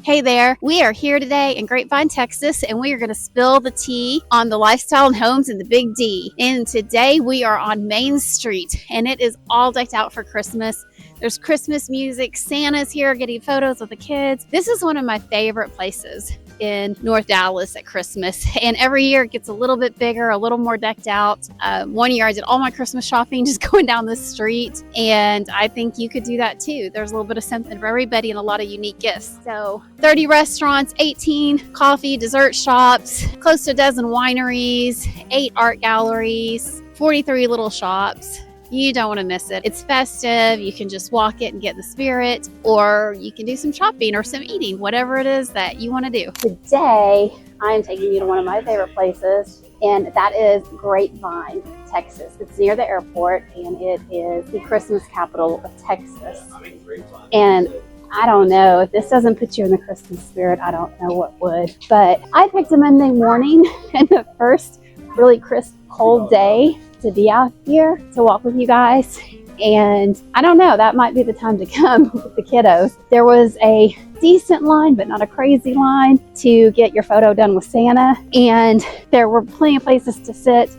Hey there, we are here today in Grapevine, Texas, and we are going to spill the tea on the lifestyle and homes in the Big D. And today we are on Main Street, and it is all decked out for Christmas. There's Christmas music, Santa's here getting photos with the kids. This is one of my favorite places in North Dallas at Christmas, and every year it gets a little bit bigger, a little more decked out. One year I did all my Christmas shopping just going down the street, and I think you could do that too. There's a little bit of something for everybody and a lot of unique gifts. So 30 restaurants, 18 coffee, dessert shops, close to a dozen wineries, 8 art galleries, 43 little shops. You don't want to miss it. It's festive. You can just walk it and get in the spirit, or you can do some shopping or some eating, whatever it is that you want to do. Today, I am taking you to one of my favorite places, and that is Grapevine, Texas. It's near the airport, and it is the Christmas capital of Texas. And I don't know, if this doesn't put you in the Christmas spirit, I don't know what would. But I picked a Monday morning and the first really crisp, cold day to be out here to walk with you guys. And I don't know, that might be the time to come with the kiddos. There was a decent line, but not a crazy line, to get your photo done with Santa. And there were plenty of places to sit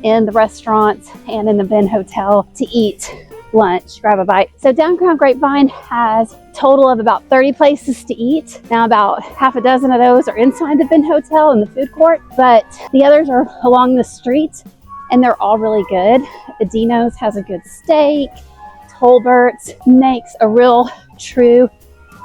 in the restaurants and in the Vin Hotel to eat lunch, grab a bite. So downtown Grapevine has a total of about 30 places to eat. Now about half a dozen of those are inside the Vin Hotel in the food court, but the others are along the street, and they're all really good. Dino's has a good steak. Tolbert's makes a real true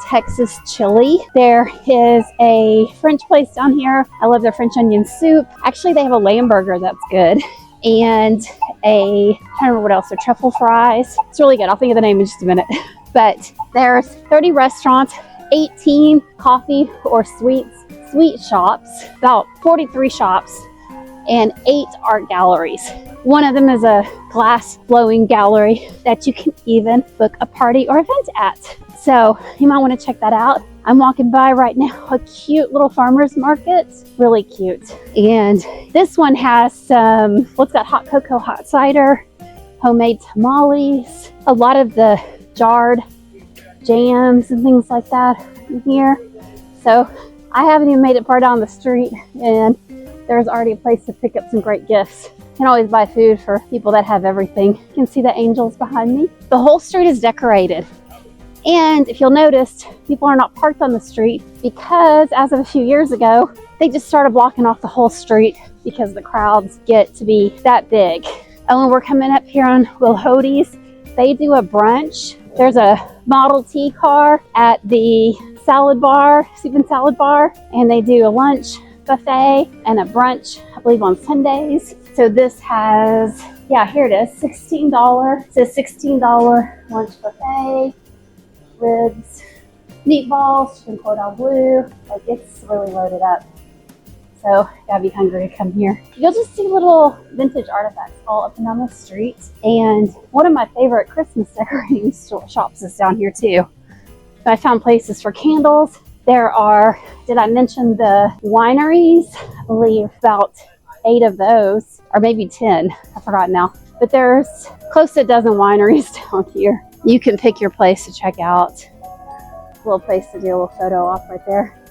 Texas chili. There is a French place down here. I love their French onion soup. Actually, they have a lamb burger that's good. And I can't remember what else, their truffle fries. It's really good. I'll think of the name in just a minute. But there's 30 restaurants, 18 coffee or sweet shops, about 43 shops, and 8 art galleries. One of them is a glass blowing gallery that you can even book a party or event at. So you might want to check that out. I'm walking by right now a cute little farmer's market, really cute. And this one has some, it's got hot cocoa, hot cider, homemade tamales, a lot of the jarred jams and things like that in here. So I haven't even made it far down the street, and there's already a place to pick up some great gifts. You can always buy food for people that have everything. You can see the angels behind me. The whole street is decorated. And if you'll notice, people are not parked on the street because as of a few years ago, they just started blocking off the whole street because the crowds get to be that big. And when we're coming up here on Wilhodes, they do a brunch. There's a Model T car at the salad bar, soup and salad bar, and they do a lunch buffet and a brunch, I believe on Sundays. So this has, here it is, $16. It says $16 lunch buffet, ribs, meatballs, chicken cordon bleu. Like, it's really loaded up. So you gotta be hungry to come here. You'll just see little vintage artifacts all up and down the street. And one of my favorite Christmas decorating shops is down here too. I found places for candles. There are, did I mention the wineries? I believe about 8 of those, or maybe 10, I forgot now. But there's close to a dozen wineries down here. You can pick your place to check out. A little place to do a little photo op right there.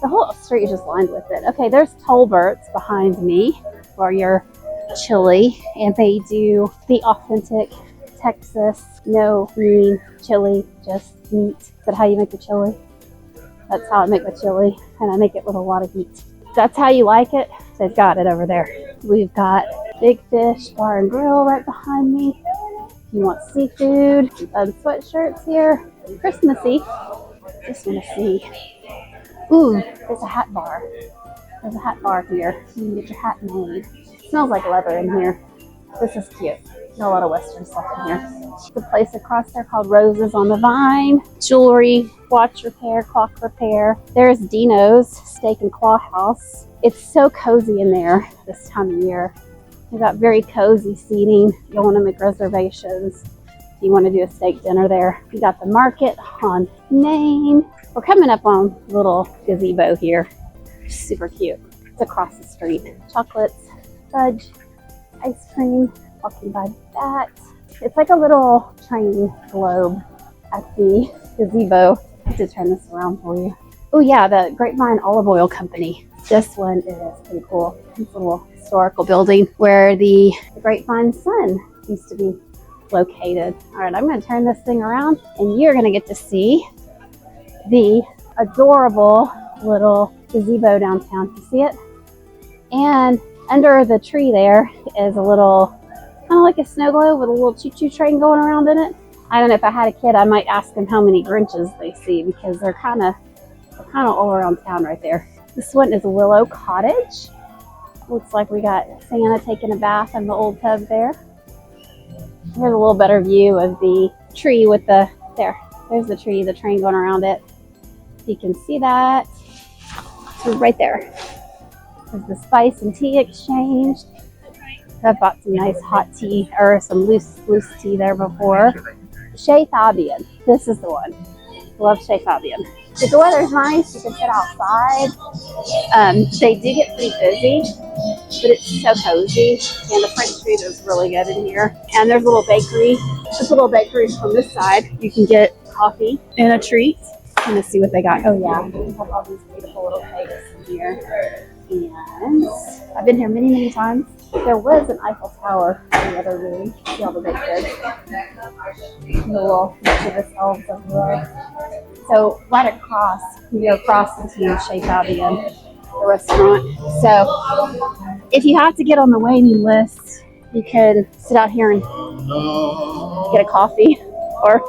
The whole street is just lined with it. Okay, there's Tolbert's behind me for your chili, and they do the authentic Texas, no green chili, just meat. Is that how you make the chili? That's how I make my chili, and I make it with a lot of heat. That's how you like it? They've got it over there. We've got Big Fish Bar and Grill right behind me. If you want seafood, sweatshirts here, Christmassy. Just want to see. Ooh, there's a hat bar. There's a hat bar here. You can get your hat made. It smells like leather in here. This is cute. Got a lot of Western stuff in here. There's a place across there called Roses on the Vine. Jewelry, watch repair, clock repair. There's Dino's Steak and Claw House. It's so cozy in there this time of year. They've got very cozy seating. You'll want to make reservations if you want to do a steak dinner there. We got the market on Main. We're coming up on a little gazebo here. Super cute. It's across the street. Chocolates, fudge, ice cream. Walking by that. It's like a little train globe at the gazebo. have to turn this around for you. Oh yeah, the Grapevine Olive Oil Company. This one is pretty cool. It's a little historical building where the Grapevine Sun used to be located. All right, I'm going to turn this thing around and you're going to get to see the adorable little gazebo downtown. You see it? And under the tree there is a little, kind of like a snow globe with a little choo-choo train going around in it. I don't know, if I had a kid, I might ask them how many Grinches they see because they're kind of all around town right there. This one is Willow Cottage. Looks like we got Santa taking a bath in the old tub there. Here's a little better view of the tree with there's the tree, the train going around it. You can see that. So right there. There's the Spice and Tea Exchange. I've bought some nice hot tea, or some loose tea there before. Chez Fabian. This is the one. Love Chez Fabian. If the weather's nice, you can sit outside. They do get pretty busy, but it's so cozy. And the French food is really good in here. And there's a little bakery. This little bakery from this side. You can get coffee and a treat. I'm gonna see what they got. Oh yeah, they have all these beautiful little cakes in here. And I've been here many, many times. There was an Eiffel Tower in the other room. See all the big goods. The little mischievous elves of love. So right across, you go across into Chez Fabian, the restaurant. So if you have to get on the waiting list, you could sit out here and get a coffee or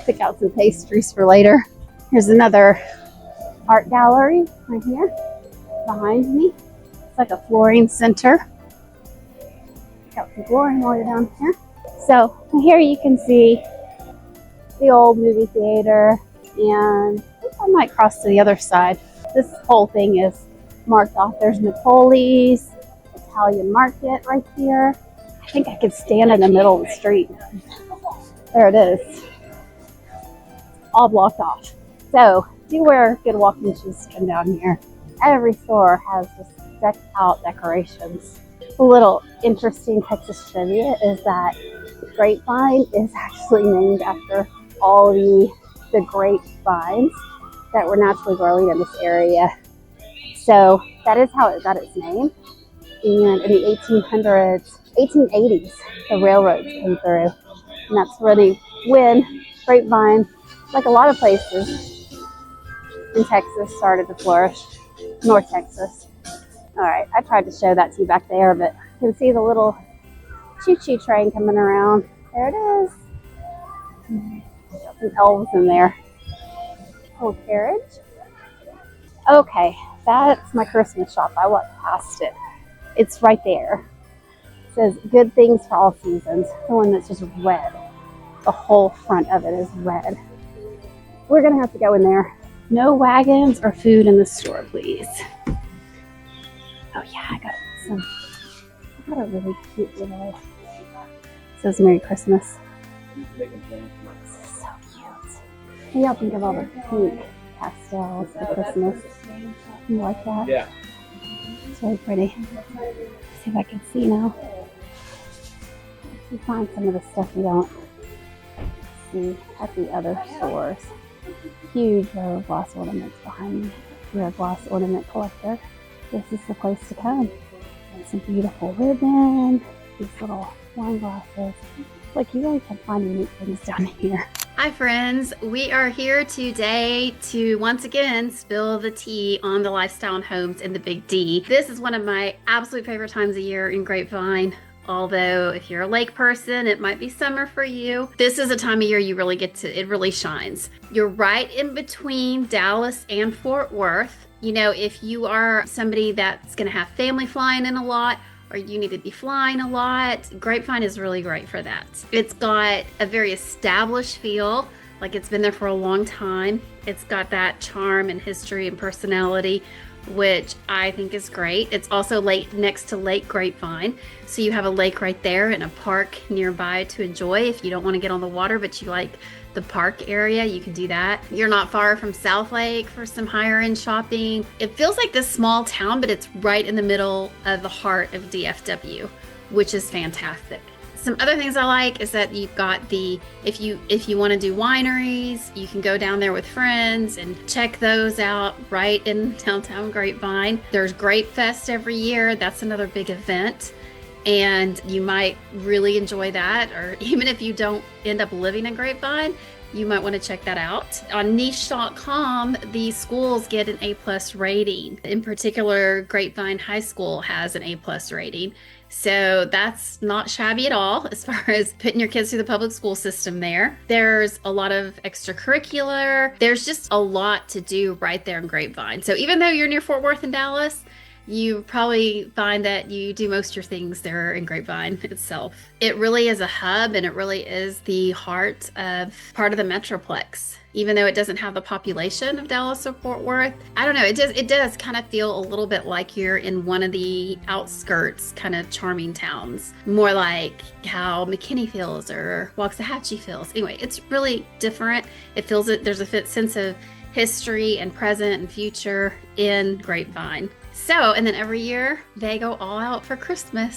pick out some pastries for later. Here's another art gallery right here behind me. It's like a flooring center. Pick out some flooring while you're down here. So here you can see the old movie theater, and I think I might cross to the other side. This whole thing is marked off. There's Napoli's Italian market right here. I think I could stand in the middle of the street. There it is. All blocked off. So do wear good walking shoes to come down here. Every store has just decked out decorations. A little interesting Texas trivia is that Grapevine is actually named after all the grapevines that were naturally growing in this area. So that is how it got its name. And in the 1880s, the railroads came through. And that's really when Grapevine, like a lot of places in Texas, started to flourish. North Texas. All right, I tried to show that to you back there, but you can see the little choo-choo train coming around. There it is. Got some elves in there. Little carriage. Okay, that's my Christmas shop. I walked past it. It's right there. It says good things for all seasons. The one that's just red. The whole front of it is red. We're gonna have to go in there. No wagons or food in the store, please. Oh yeah, I got a really cute little, it says Merry Christmas. This is so cute. What do y'all think of all the pink pastels for Christmas? You like that? Yeah. It's really pretty. Let's see if I can see now. You find some of the stuff you don't see at the other stores. Huge row of glass ornaments behind me. If you're a glass ornament collector, this is the place to come. Some beautiful ribbon, these little wine glasses. Like, you really can find unique things down here. Hi friends, we are here today to once again spill the tea on the lifestyle and homes in the Big D. This is one of my absolute favorite times of year in Grapevine. Although if you're a lake person, it might be summer for you. This is a time of year you really get to, it really shines. You're right in between Dallas and Fort Worth. You know, if you are somebody that's gonna have family flying in a lot, or you need to be flying a lot, Grapevine is really great for that. It's got a very established feel, like it's been there for a long time. It's got that charm and history and personality, which I think is great. It's also next to Lake Grapevine, so you have a lake right there and a park nearby to enjoy. If you don't want to get on the water but you like the park area, you can do that. You're not far from South Lake for some higher end shopping. It feels like this small town, but it's right in the middle of the heart of DFW, which is fantastic. Some other things I like is that you've got the if you want to do wineries, you can go down there with friends and check those out right in downtown Grapevine. There's Grape Fest every year. That's another big event. And you might really enjoy that, or even if you don't end up living in Grapevine, you might want to check that out. On niche.com, the schools get an A+ rating. In particular, Grapevine High School has an A+ rating. So that's not shabby at all as far as putting your kids through the public school system there. There's a lot of extracurricular. There's just a lot to do right there in Grapevine. So even though you're near Fort Worth and Dallas, you probably find that you do most of your things there in Grapevine itself. It really is a hub, and it really is the heart of part of the Metroplex. Even though it doesn't have the population of Dallas or Fort Worth, I don't know, it does kind of feel a little bit like you're in one of the outskirts kind of charming towns. More like how McKinney feels or Waxahachie feels. Anyway, it's really different. It feels that there's a sense of history and present and future in Grapevine. So, and then every year they go all out for Christmas.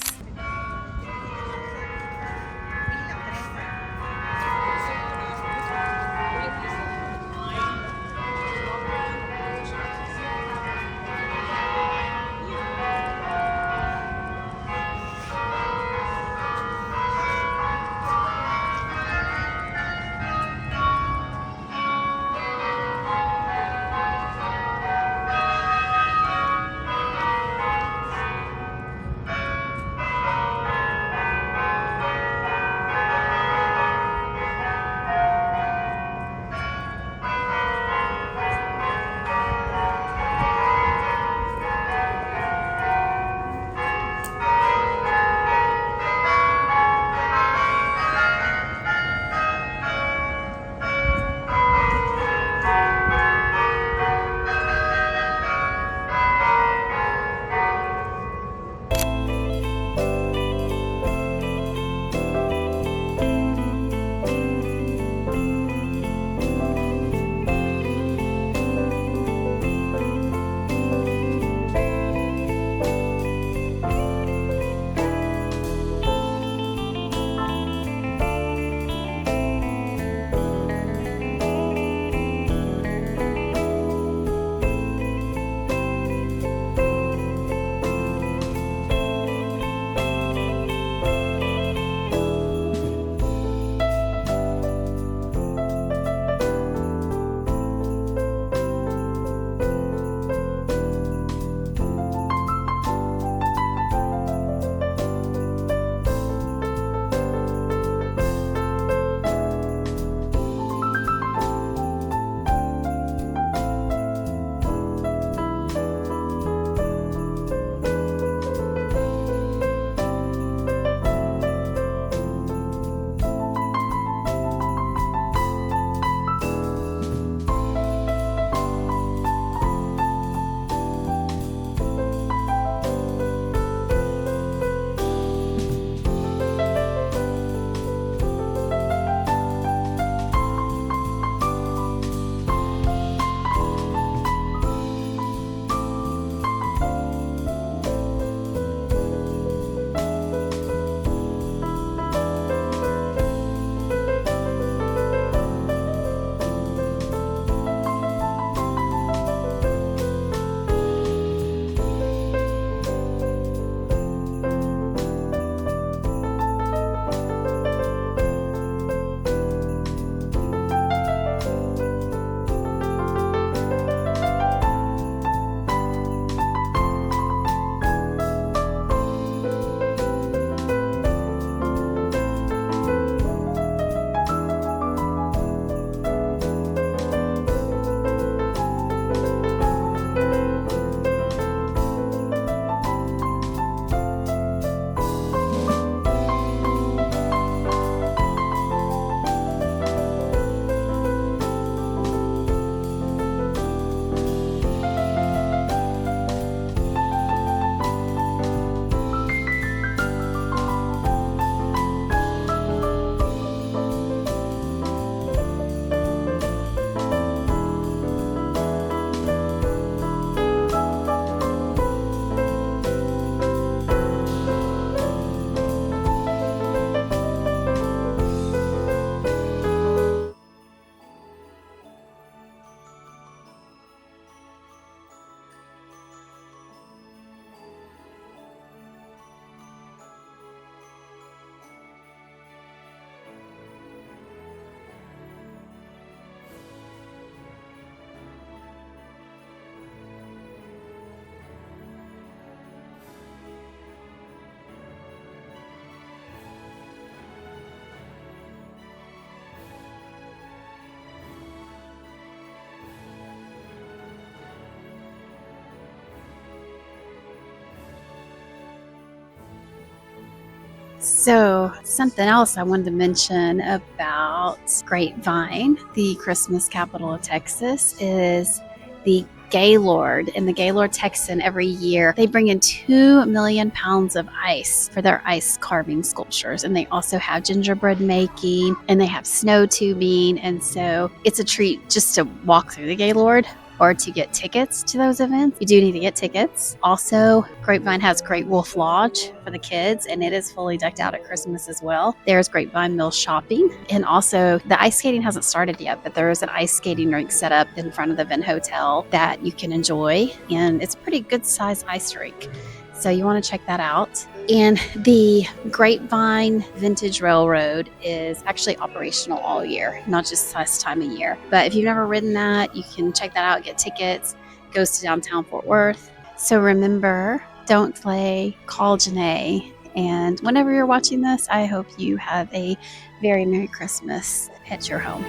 So, something else I wanted to mention about Grapevine, the Christmas capital of Texas, is the Gaylord and the Gaylord Texan. Every year they bring in 2 million pounds of ice for their ice carving sculptures, and they also have gingerbread making and they have snow tubing, and so it's a treat just to walk through the Gaylord or to get tickets to those events. You do need to get tickets. Also, Grapevine has Great Wold Lodge for the kids, and it is fully decked out at Christmas as well. There's Grapevine Mill shopping, and also the ice skating hasn't started yet, but there is an ice skating rink set up in front of the Vin Hotel that you can enjoy, and it's a pretty good sized ice rink. So you want to check that out. And the Grapevine Vintage Railroad is actually operational all year, not just this time of year. But if you've never ridden that, you can check that out, get tickets. It goes to downtown Fort Worth. So remember, don't play, call Janae. And whenever you're watching this, I hope you have a very Merry Christmas at your home.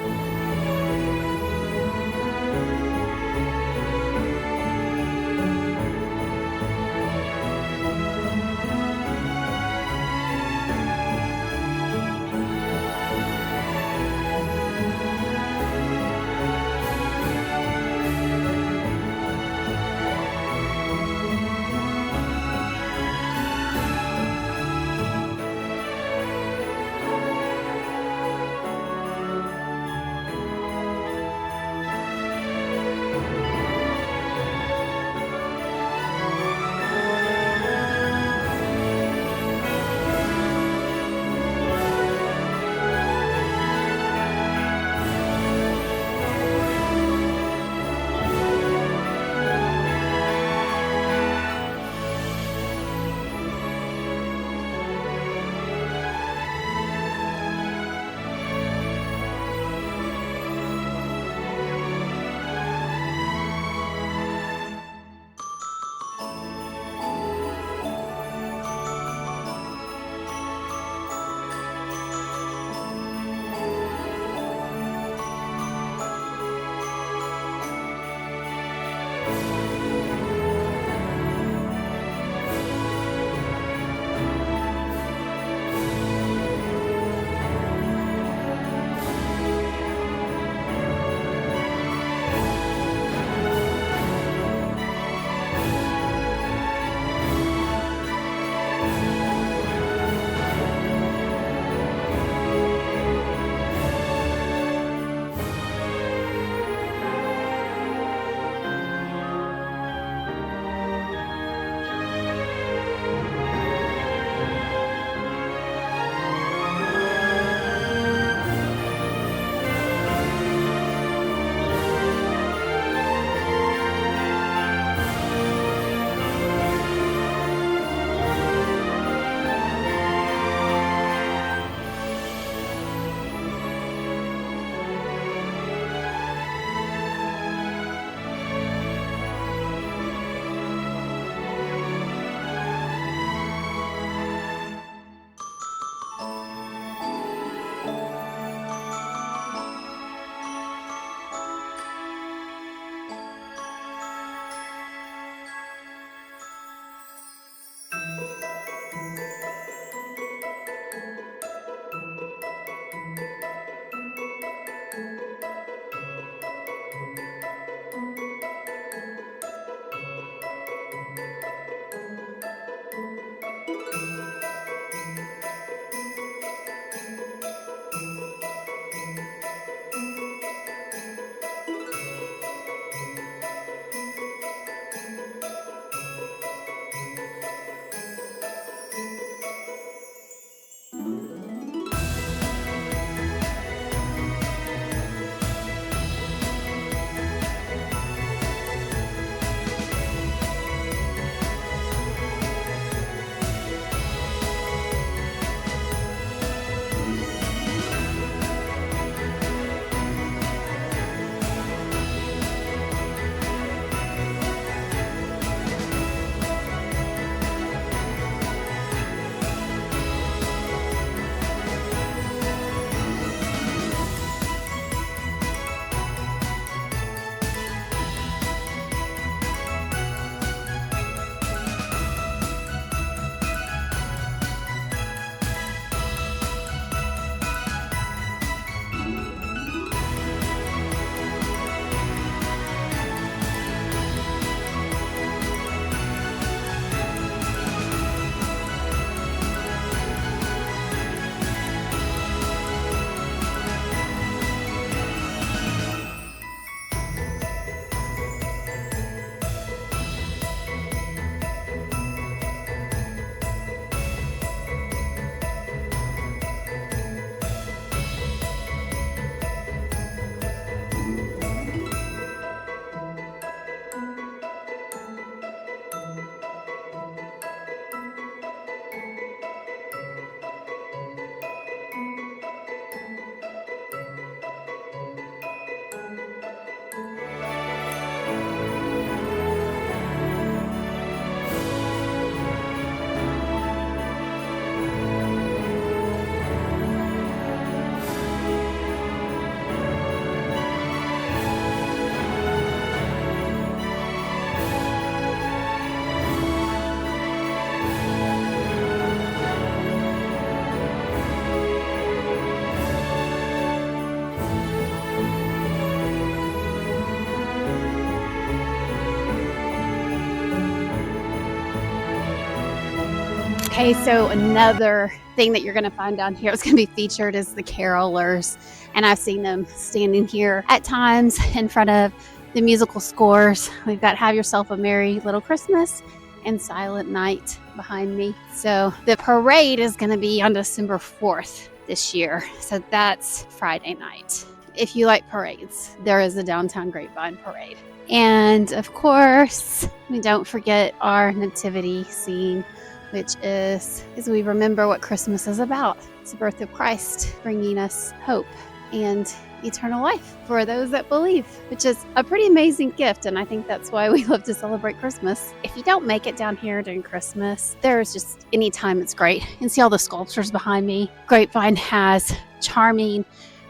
Okay, so another thing that you're going to find down here is going to be featured is the carolers. And I've seen them standing here at times in front of the musical scores. We've got Have Yourself a Merry Little Christmas and Silent Night behind me. So the parade is going to be on December 4th this year. So that's Friday night. If you like parades, there is a downtown Grapevine parade. And of course, we don't forget our nativity scene, which is as we remember what Christmas is about. It's the birth of Christ, bringing us hope and eternal life for those that believe, which is a pretty amazing gift. And I think that's why we love to celebrate Christmas. If you don't make it down here during Christmas, there's just any time it's great. And see all the sculptures behind me. Grapevine has charming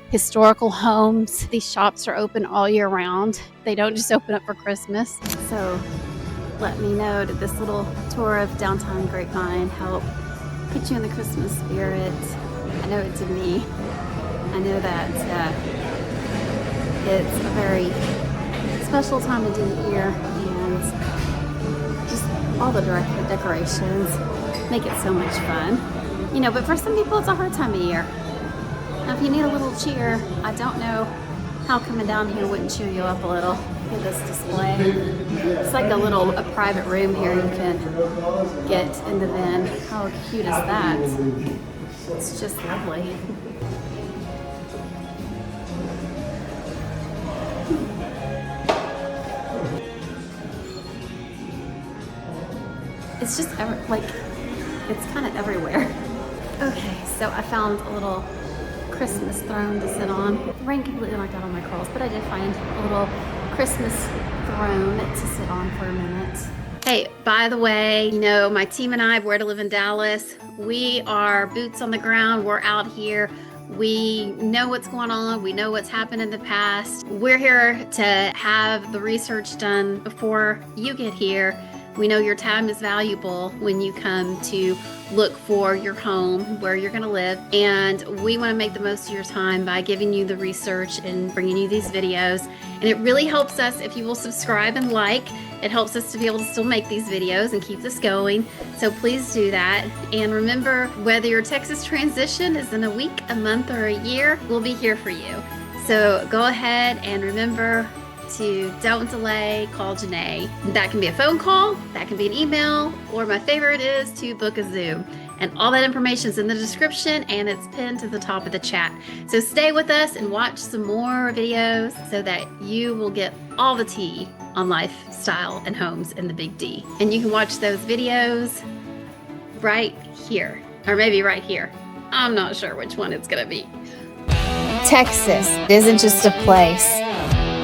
historical homes. These shops are open all year round. They don't just open up for Christmas. So let me know, did this little tour of downtown Grapevine help put you in the Christmas spirit? I know it did me. I know that it's a very special time of the year, and just all the decorations make it so much fun. You know, but for some people it's a hard time of year. Now, if you need a little cheer, I don't know how coming down here wouldn't cheer you up a little. Look at this display. It's like a private room here you can get in the Vin. How cute is that? It's just lovely. It's just it's kind of everywhere. Okay, so I found a little Christmas throne to sit on. The rain completely knocked out all my curls, but I did find a little Christmas throne to sit on for a minute. Hey, by the way, you know, my team and I, Where to Live in Dallas, we are boots on the ground. We're out here. We know what's going on. We know what's happened in the past. We're here to have the research done before you get here. We know your time is valuable when you come to look for your home, where you're going to live, and we want to make the most of your time by giving you the research and bringing you these videos. And it really helps us if you will subscribe and like. It helps us to be able to still make these videos and keep this going. So please do that. And remember, whether your Texas transition is in a week, a month, or a year, we'll be here for you. So go ahead and remember to don't delay, call Janae. That can be a phone call, that can be an email, or my favorite is to book a Zoom. And all that information is in the description and it's pinned to the top of the chat. So stay with us and watch some more videos so that you will get all the tea on lifestyle and homes in the Big D. And you can watch those videos right here, or maybe right here. I'm not sure which one it's gonna be. Texas isn't just a place.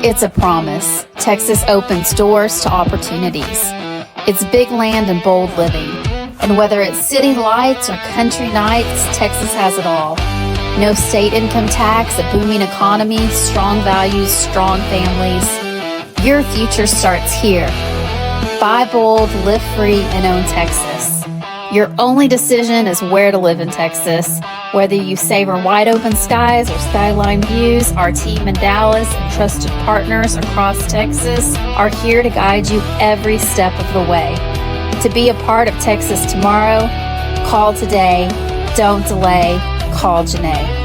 It's a promise. Texas opens doors to opportunities. It's big land and bold living. And whether it's city lights or country nights, Texas has it all. No state income tax, a booming economy, strong values, strong families. Your future starts here. Buy bold, live free, and own Texas. Your only decision is where to live in Texas. Whether you savor wide open skies or skyline views, our team in Dallas and trusted partners across Texas are here to guide you every step of the way. To be a part of Texas tomorrow, call today. Don't delay. Call Janae.